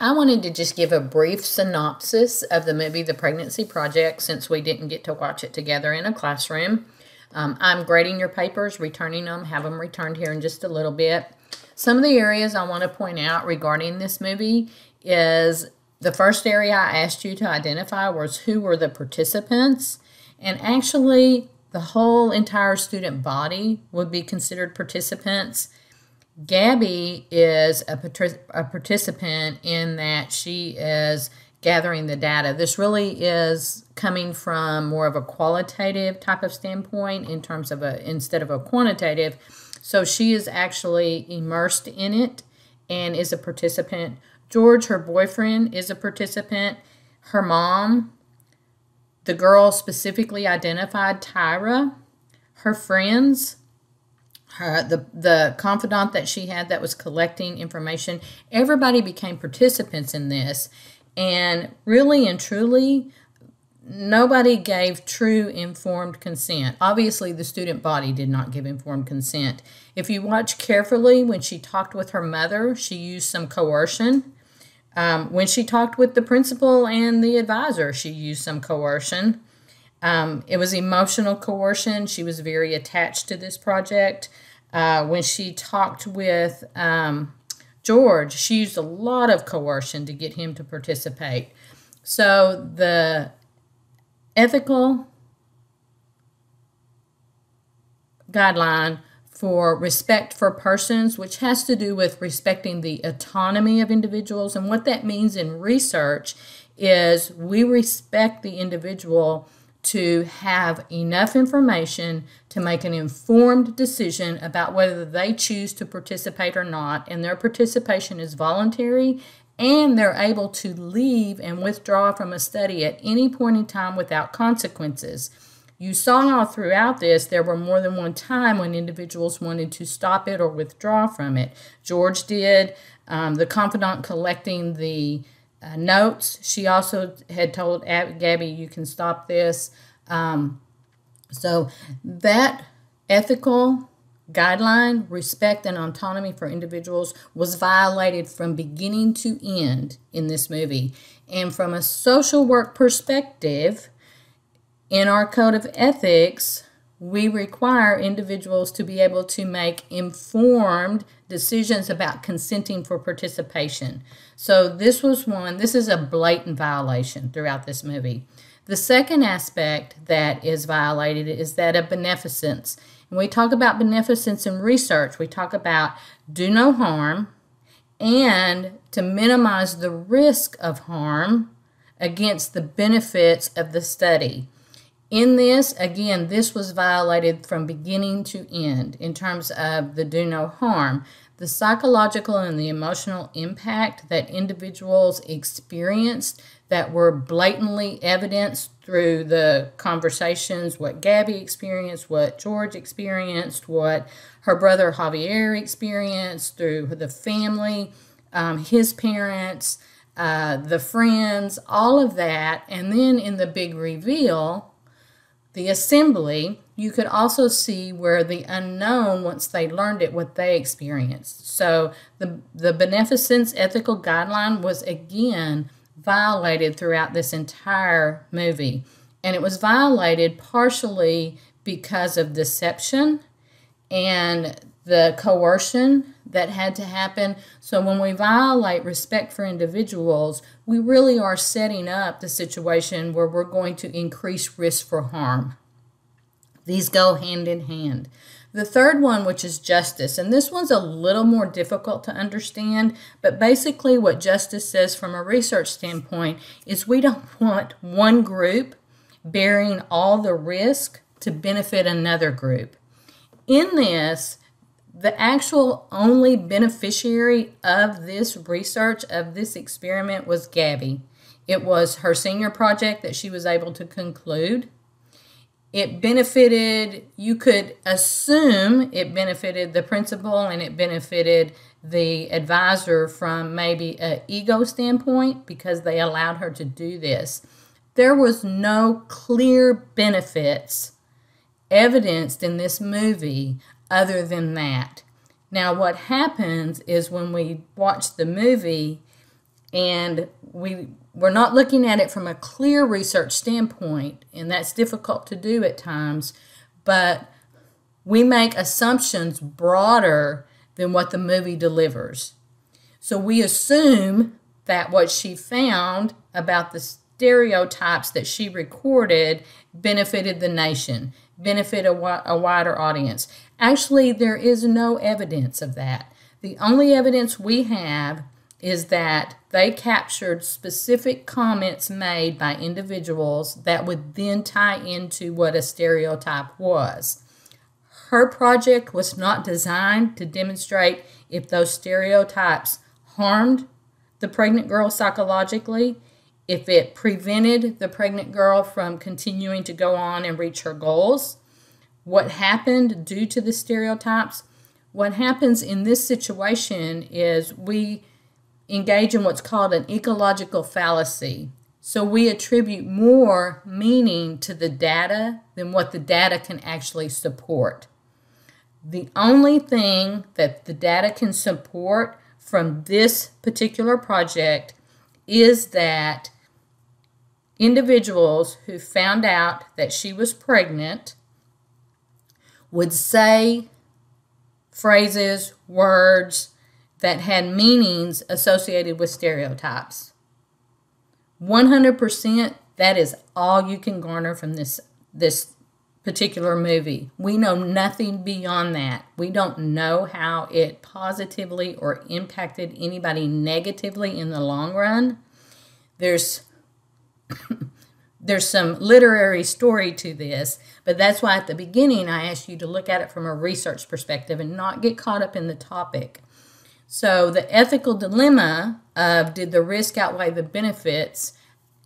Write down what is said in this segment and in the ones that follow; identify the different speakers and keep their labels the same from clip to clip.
Speaker 1: I wanted to just give a brief synopsis of the movie The Pregnancy Project since we didn't get to watch it together in a classroom. I'm grading your papers, returning them, have them returned here in just a little bit. Some of the areas I want to point out regarding this movie is the first area I asked you to identify was who were the participants. And actually, the whole entire student body would be considered participants. Gabby is a participant in that she is gathering the data. This really is coming from more of a qualitative type of standpoint in terms of instead of a quantitative. So she is actually immersed in it and is a participant. George, her boyfriend, is a participant. Her mom, the girl specifically identified, Tyra, her friends, the confidant that she had that was collecting information, everybody became participants in this. And really and truly, nobody gave true informed consent. Obviously, the student body did not give informed consent. If you watch carefully, when she talked with her mother, she used some coercion. When she talked with the principal and the advisor, she used some coercion. It was emotional coercion. She was very attached to this project. When she talked with George, she used a lot of coercion to get him to participate. So the ethical guideline for respect for persons, which has to do with respecting the autonomy of individuals, and what that means in research is we respect the individual to have enough information to make an informed decision about whether they choose to participate or not, and their participation is voluntary, and they're able to leave and withdraw from a study at any point in time without consequences. You saw all throughout this, there were more than one time when individuals wanted to stop it or withdraw from it. George did. The confidant collecting the notes, she also had told Gabby, you can stop this. So that ethical guideline, respect and autonomy for individuals, was violated from beginning to end in this movie. And from a social work perspective, in our code of ethics, we require individuals to be able to make informed decisions about consenting for participation. So this was one, this is a blatant violation throughout this movie. The second aspect that is violated is that of beneficence. When we talk about beneficence in research, we talk about do no harm and to minimize the risk of harm against the benefits of the study. In this, again, this was violated from beginning to end in terms of the do no harm. The psychological and the emotional impact that individuals experienced that were blatantly evidenced through the conversations, what Gabby experienced, what George experienced, what her brother Javier experienced through the family, his parents, the friends, all of that. And then in the big reveal, the assembly, you could also see where the unknown, once they learned it, what they experienced. So the beneficence ethical guideline was again violated throughout this entire movie. And it was violated partially because of deception and the coercion that had to happen. So when we violate respect for individuals, we really are setting up the situation where we're going to increase risk for harm. These go hand in hand. The third one, which is justice, and this one's a little more difficult to understand, but basically what justice says from a research standpoint is we don't want one group bearing all the risk to benefit another group. In this, the actual only beneficiary of this research, of this experiment, was Gabby. It was her senior project that she was able to conclude. It benefited, you could assume it benefited the principal and it benefited the advisor from maybe an ego standpoint because they allowed her to do this. There was no clear benefits evidenced in this movie other than that. Now what happens is when we watch the movie, And we're not looking at it from a clear research standpoint, and that's difficult to do at times, but we make assumptions broader than what the movie delivers. So we assume that what she found about the stereotypes that she recorded benefited the nation, benefit a wider audience. Actually, there is no evidence of that. The only evidence we have is that they captured specific comments made by individuals that would then tie into what a stereotype was. Her project was not designed to demonstrate if those stereotypes harmed the pregnant girl psychologically, if it prevented the pregnant girl from continuing to go on and reach her goals, what happened due to the stereotypes. What happens in this situation is we engage in what's called an ecological fallacy. So we attribute more meaning to the data than what the data can actually support. The only thing that the data can support from this particular project is that individuals who found out that she was pregnant would say phrases, words that had meanings associated with stereotypes. 100%, that is all you can garner from this particular movie. We know nothing beyond that. We don't know how it positively or impacted anybody negatively in the long run. There's some literary story to this, but that's why at the beginning I asked you to look at it from a research perspective and not get caught up in the topic. So the ethical dilemma of did the risk outweigh the benefits?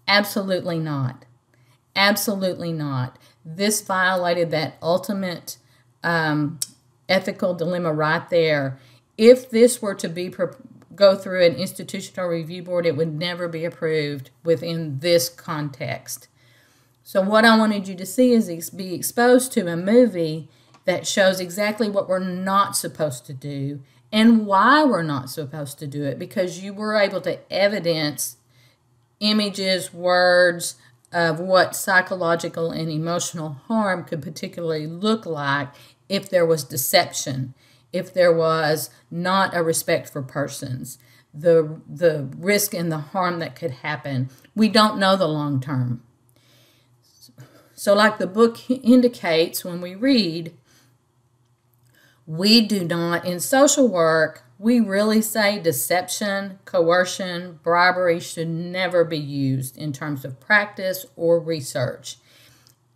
Speaker 1: Absolutely not. Absolutely not. This violated that ultimate ethical dilemma right there. If this were to go through an institutional review board, it would never be approved within this context. So what I wanted you to see is be exposed to a movie that shows exactly what we're not supposed to do and why we're not supposed to do it, because you were able to evidence images, words of what psychological and emotional harm could particularly look like if there was deception, if there was not a respect for persons, the risk and the harm that could happen. We don't know the long term. So like the book indicates when we read, we do not, in social work, we really say deception, coercion, bribery should never be used in terms of practice or research.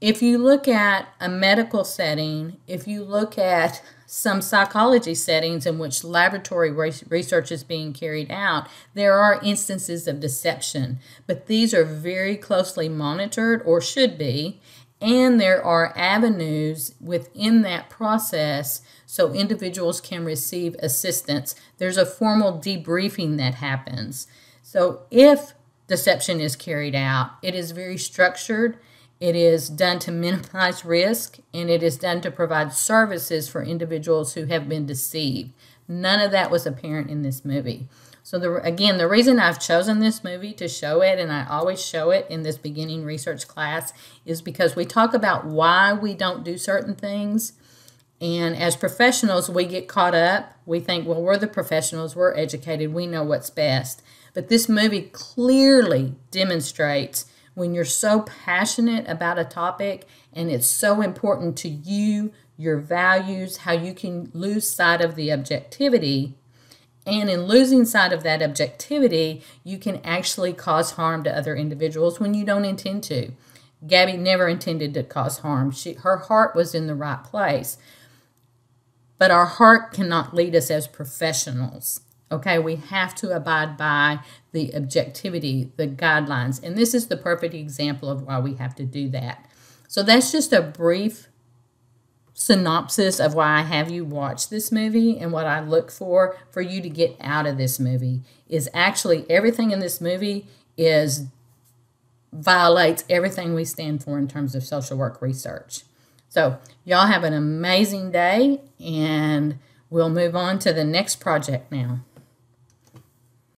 Speaker 1: If you look at a medical setting, if you look at some psychology settings in which laboratory research is being carried out, there are instances of deception, but these are very closely monitored or should be, and there are avenues within that process so individuals can receive assistance. There's a formal debriefing that happens. So if deception is carried out, it is very structured, it is done to minimize risk, and it is done to provide services for individuals who have been deceived. None of that was apparent in this movie. So again, the reason I've chosen this movie to show it, and I always show it in this beginning research class, is because we talk about why we don't do certain things. And as professionals, we get caught up. We think, well, we're the professionals, we're educated, we know what's best. But this movie clearly demonstrates when you're so passionate about a topic and it's so important to you, your values, how you can lose sight of the objectivity. And in losing sight of that objectivity, you can actually cause harm to other individuals when you don't intend to. Gabby never intended to cause harm. Her heart was in the right place. But our heart cannot lead us as professionals. Okay, we have to abide by the objectivity, the guidelines. And this is the perfect example of why we have to do that. So that's just a brief synopsis of why I have you watch this movie, and what I look for you to get out of this movie is actually everything in this movie violates everything we stand for in terms of social work research. So y'all have an amazing day, and we'll move on to the next project now.